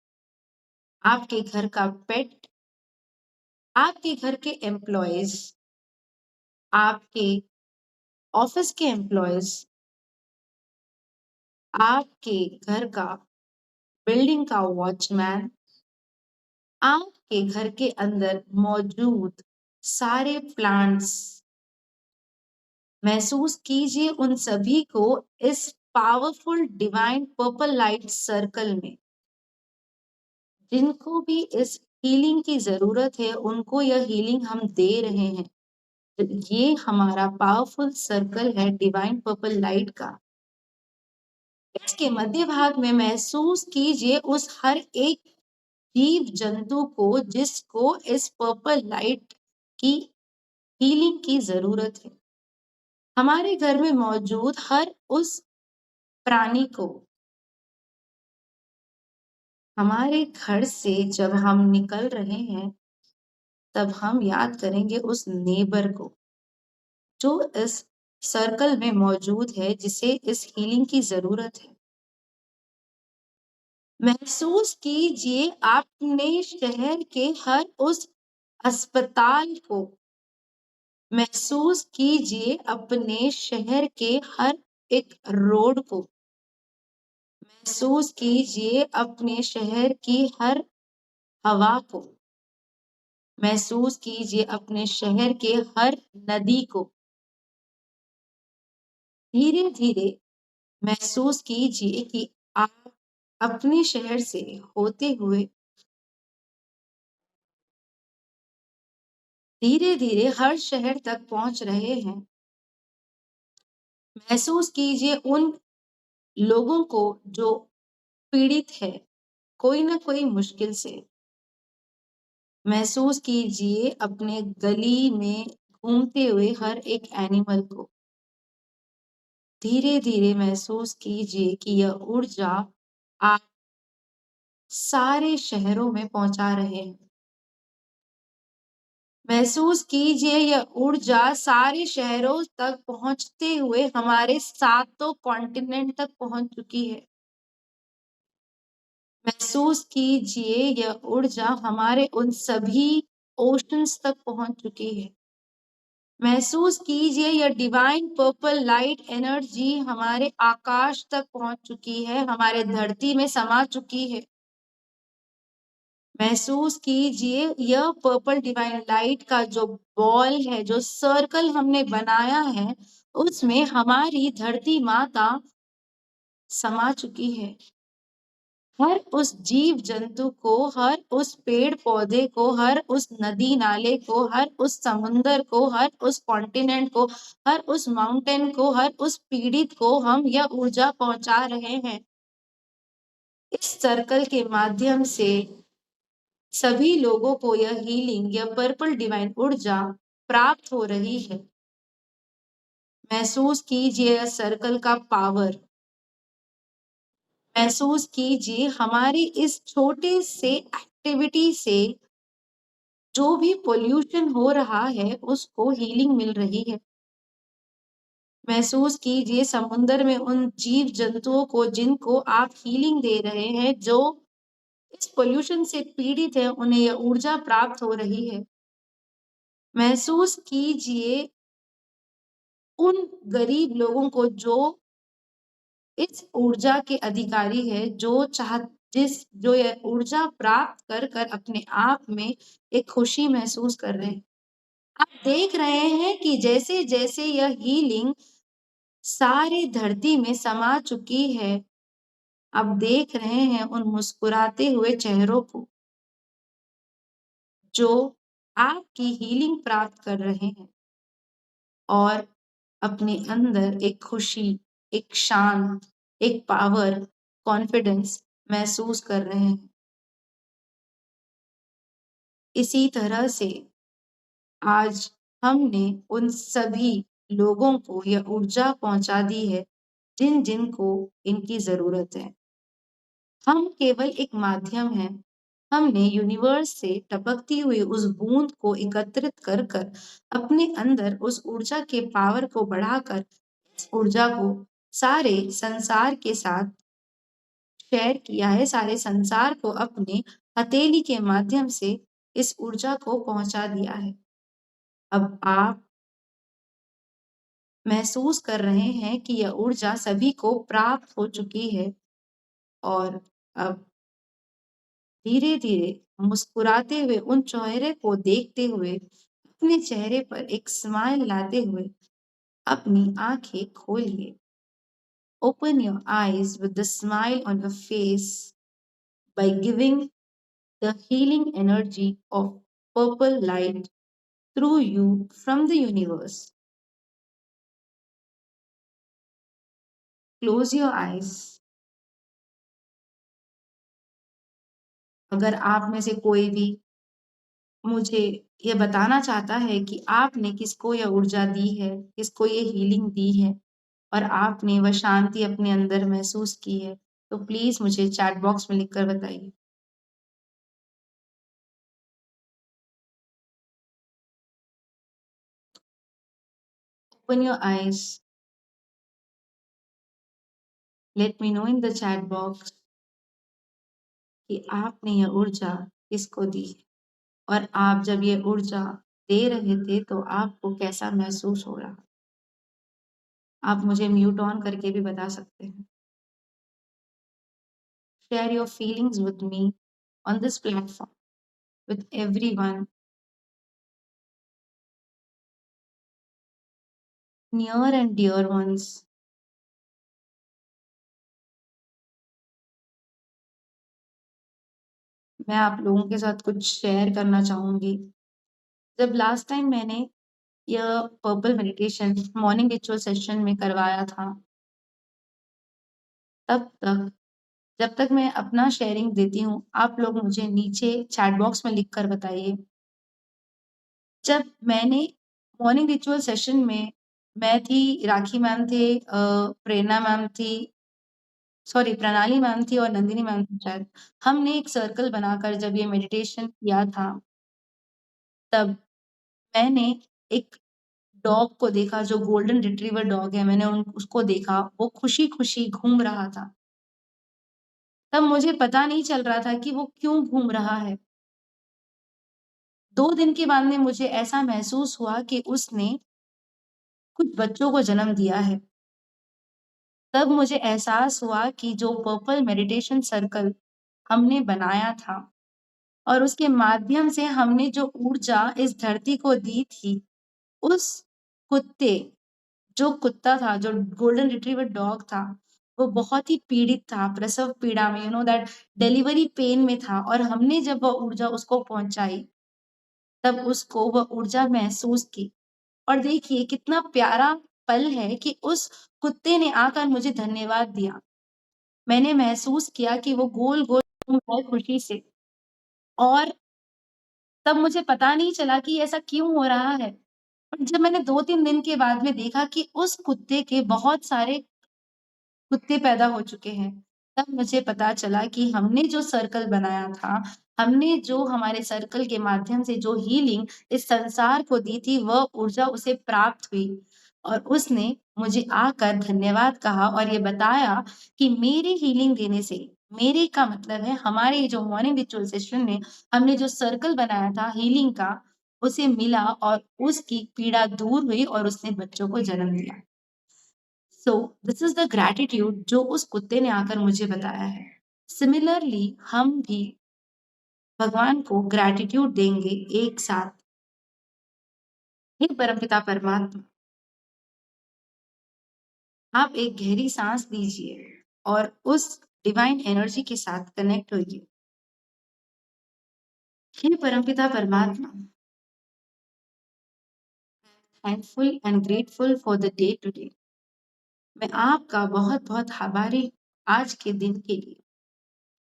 आपके घर का पेट, आपके घर के एम्प्लॉयज, आपके ऑफिस के एम्प्लॉयज, आपके घर का बिल्डिंग का वॉचमैन, आपके घर के अंदर मौजूद सारे प्लांट्स। महसूस कीजिए उन सभी को इस powerful divine purple light circle में। जिनको भी इस हीलिंग की जरूरत है उनको यह हीलिंग हम दे रहे हैं। तो ये हमारा पावरफुल सर्कल है डिवाइन पर्पल लाइट का। इसके मध्य भाग में महसूस कीजिए उस हर एक जीव जंतु को जिसको इस पर्पल लाइट की हीलिंग की जरूरत है। हमारे घर में मौजूद हर उस प्राणी को हमारे घर से जब हम निकल रहे हैं तब हम याद करेंगे उस नेबर को जो इस सर्कल में मौजूद है जिसे इस हीलिंग की जरूरत है। महसूस कीजिए अपने शहर के हर उस अस्पताल को। महसूस कीजिए अपने शहर के हर एक रोड को। महसूस कीजिए अपने शहर की हर हवा को। महसूस कीजिए अपने शहर के हर नदी को। धीरे धीरे महसूस कीजिए कि आप अपने शहर से होते हुए धीरे धीरे हर शहर तक पहुंच रहे हैं। महसूस कीजिए उन लोगों को जो पीड़ित है कोई ना कोई मुश्किल से। महसूस कीजिए अपने गली में घूमते हुए हर एक एनिमल को। धीरे धीरे महसूस कीजिए कि यह ऊर्जा आप सारे शहरों में पहुंचा रहे हैं। महसूस कीजिए यह ऊर्जा सारे शहरों तक पहुंचते हुए हमारे सातों कॉन्टिनेंट तक पहुंच चुकी है। महसूस कीजिए यह ऊर्जा हमारे उन सभी ओशंस तक पहुंच चुकी है। महसूस कीजिए यह डिवाइन पर्पल लाइट एनर्जी हमारे आकाश तक पहुंच चुकी है, हमारे धरती में समा चुकी है। महसूस कीजिए यह पर्पल डिवाइन लाइट का जो बॉल है, जो सर्कल हमने बनाया है, उसमें हमारी धरती माता समा चुकी है। हर उस जीव जंतु को, हर उस पेड़ पौधे को, हर उस नदी नाले को, हर उस समुंदर को, हर उस कॉन्टिनेंट को, हर उस माउंटेन को, हर उस पीड़ित को हम यह ऊर्जा पहुंचा रहे हैं। इस सर्कल के माध्यम से सभी लोगों को यह हीलिंग, यह पर्पल डिवाइन ऊर्जा प्राप्त हो रही है। महसूस कीजिए यह सर्कल का पावर। महसूस कीजिए हमारी इस छोटे से एक्टिविटी से जो भी पोल्यूशन हो रहा है उसको हीलिंग मिल रही है। महसूस कीजिए समुद्र में उन जीव जंतुओं को जिनको आप हीलिंग दे रहे हैं, जो इस पोल्यूशन से पीड़ित है, उन्हें यह ऊर्जा प्राप्त हो रही है। महसूस कीजिए उन गरीब लोगों को जो इस ऊर्जा के अधिकारी है, जो यह ऊर्जा प्राप्त कर कर अपने आप में एक खुशी महसूस कर रहे हैं। आप देख रहे हैं कि जैसे जैसे यह हीलिंग सारी धरती में समा चुकी है, आप देख रहे हैं उन मुस्कुराते हुए चेहरों को जो आपकी हीलिंग प्राप्त कर रहे हैं और अपने अंदर एक खुशी, एक शांत, एक पावर, कॉन्फिडेंस महसूस कर रहे हैं। इसी तरह से आज हमने उन सभी लोगों को यह ऊर्जा पहुंचा दी है जिन को इनकी जरूरत है। हम केवल एक माध्यम हैं। हमने यूनिवर्स से टपकती हुई उस बूंद को एकत्रित कर कर अपने अंदर उस ऊर्जा के पावर को बढ़ाकर इस ऊर्जा को सारे संसार के साथ शेयर किया है। सारे संसार को अपने हथेली के माध्यम से इस ऊर्जा को पहुंचा दिया है। अब आप महसूस कर रहे हैं कि यह ऊर्जा सभी को प्राप्त हो चुकी है और अब धीरे धीरे मुस्कुराते हुए उन चेहरे को देखते हुए, अपने चेहरे पर एक स्माइल लाते हुए अपनी आंखें खोलिए। Open your eyes with the smile on your face by giving the healing energy of purple light through you from the universe. Close your eyes. अगर आप में से कोई भी मुझे ये बताना चाहता है कि आपने किसको यह ऊर्जा दी है, किसको ये हीलिंग दी है और आपने वह शांति अपने अंदर महसूस की है, तो प्लीज मुझे चैट बॉक्स में लिखकर बताइए। Open your eyes. Let me know in the chat box कि आपने यह ऊर्जा किसको दी है और आप जब ये ऊर्जा दे रहे थे तो आपको कैसा महसूस हो रहा। आप मुझे म्यूट ऑन करके भी बता सकते हैं। Share your feelings with me on this platform, with everyone near and dear ones. मैं आप लोगों के साथ कुछ शेयर करना चाहूंगी। जब लास्ट टाइम मैंने यह purple meditation morning ritual session में करवाया था, तब तक जब तक मैं अपना शेयरिंग देती हूँ, आप लोग मुझे नीचे चैट बॉक्स में लिखकर बताइए। जब मैंने मॉर्निंग रिचुअल सेशन में मैं थी, राखी मैम थे, प्रेरणा मैम थी, सॉरी प्रणाली मैम थी और नंदिनी मैम थी शायद। हमने एक सर्कल बनाकर जब ये मेडिटेशन किया था, तब मैंने एक डॉग को देखा जो गोल्डन रिट्रीवर डॉग है। मैंने उसको देखा, वो खुशी-खुशी घूम रहा था। तब मुझे पता नहीं चल रहा था कि वो क्यों घूम रहा है। 2 दिन के बाद में मुझे ऐसा महसूस हुआ कि उसने कुछ बच्चों को जन्म दिया है। तब मुझे एहसास हुआ कि जो पर्पल मेडिटेशन सर्कल हमने बनाया था और उसके माध्यम से हमने जो ऊर्जा इस धरती को दी थी, उस कुत्ते जो कुत्ता था, जो गोल्डन रिट्रीवर डॉग था, वो बहुत ही पीड़ित था, प्रसव पीड़ा में, दैट डिलीवरी पेन में था, और हमने जब वो ऊर्जा उसको पहुँचाई, तब उसको वो ऊर्जा महसूस की। और देखिए कितना प्यारा पल है कि उस कुत्ते ने आकर मुझे धन्यवाद दिया। मैंने महसूस किया कि वो गोल-गोल घूम रहा है खुशी से, और तब मुझे पता नहीं चला कि ऐसा क्यों हो रहा है। पर जब मैंने 2-3 दिन के बाद में देखा कि उस कुत्ते के बहुत सारे कुत्ते पैदा हो चुके हैं, तब मुझे पता चला कि हमने जो सर्कल बनाया था, हमने जो हमारे सर्कल के माध्यम से जो हीलिंग इस संसार को दी थी, वह ऊर्जा उसे प्राप्त हुई, और उसने मुझे आकर धन्यवाद कहा और ये बताया कि मेरे हीलिंग देने से, मेरे का मतलब है हमारे ये जो मॉर्निंग रिचुअल सेशन में हमने जो सर्कल बनाया था हीलिंग का, उसे मिला और उसकी पीड़ा दूर हुई और उसने बच्चों को जन्म दिया। So this is the gratitude जो उस कुत्ते ने आकर मुझे बताया है। सिमिलरली हम भी भगवान को ग्रैटिट्यूड देंगे एक साथ। हे परमपिता परमात्मा, आप एक गहरी सांस लीजिए और उस डिवाइन एनर्जी के साथ कनेक्ट होइए। हे परमपिता परमात्मा, thankful and grateful for the day today. मैं आपका बहुत-बहुत आभारी आज के दिन के लिए।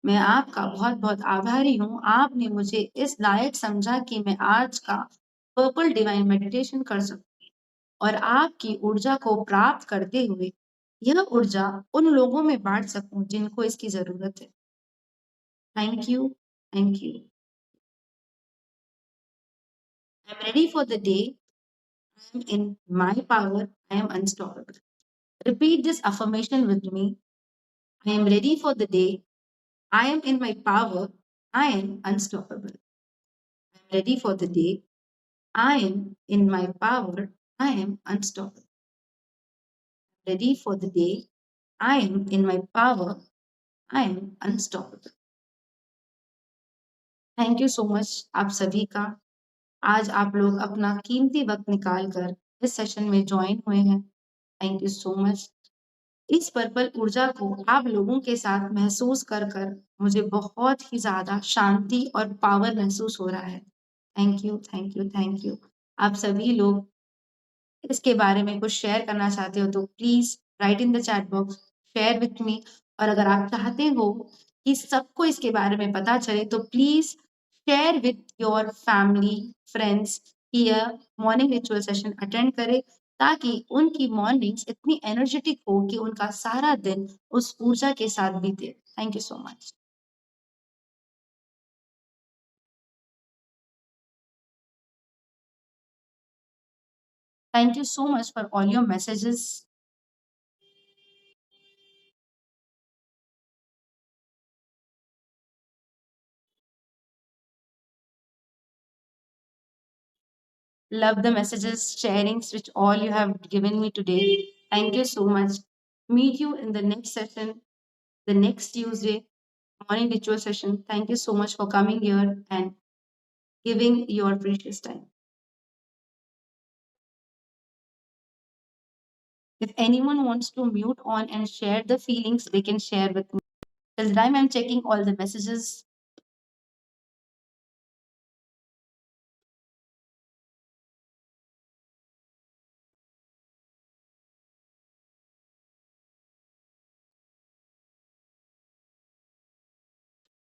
मैं आपका बहुत-बहुत आभारी हूँ, आपने मुझे इस लायक समझा कि मैं आज का पर्पल डिवाइन मेडिटेशन कर सकूँ और आपकी ऊर्जा को प्राप्त करते हुए यह ऊर्जा उन लोगों में बाँट सकूँ जिनको इसकी ज़रूरत है। Thank you, thank you. I am ready for the day, I am in my power, I am unstoppable. Repeat this affirmation with me. I am ready for the day, I am in my power, I am unstoppable. I am ready for the day, I am in my power, I am unstoppable. Ready for the day, I am in my power, I am unstoppable. Thank you so much आप सभी का। आज आप लोग अपना कीमती वक्त निकाल कर इस सेशन में ज्वाइन हुए हैं। Thank you so much. इस पर्पल ऊर्जा को आप लोगों के साथ महसूस कर कर मुझे बहुत ही ज़्यादा शांति और पावर महसूस हो रहा है। Thank you, thank you, thank you. आप सभी लोग इसके बारे में कुछ शेयर करना चाहते हो तो please write in the chat box, share with मी। और अगर आप चाहते हो कि सबको इसके बारे में पता चले तो please share with your family, friends कि यह मॉर्निंग रिचुअल सेशन अटेंड करें, ताकि उनकी मॉर्निंग्स इतनी एनर्जेटिक हो कि उनका सारा दिन उस ऊर्जा के साथ बीते। Thank you so much. Thank you so much for all your messages. Love the messages, sharings which all you have given me today. Thank you so much. Meet you in the next session, the next Tuesday, morning ritual session. Thank you so much for coming here and giving your precious time. If anyone wants to mute on and share the feelings, they can share with me. Till the time I'm checking all the messages.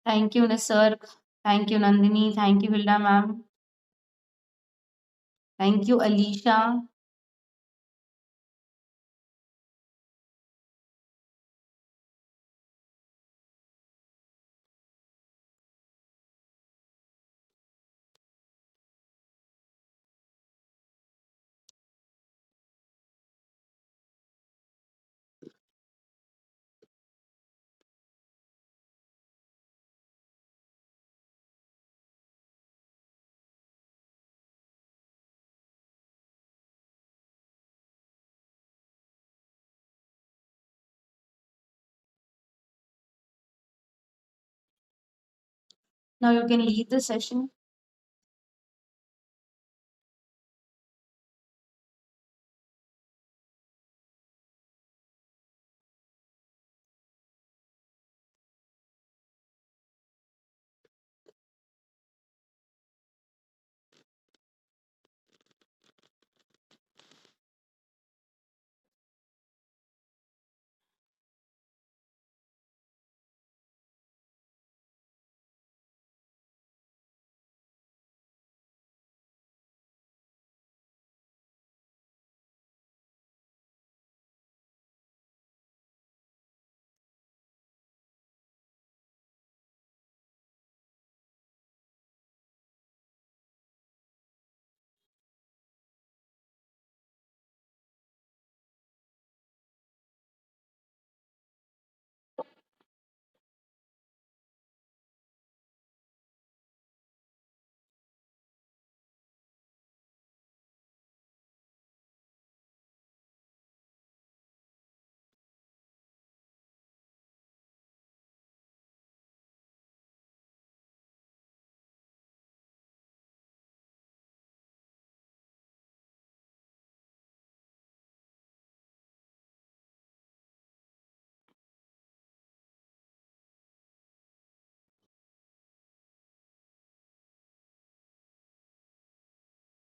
Thank you, Nisarg. Thank you, Nandini. Thank you, Hilda ma'am. Thank you, Alicia. Now you can leave the session.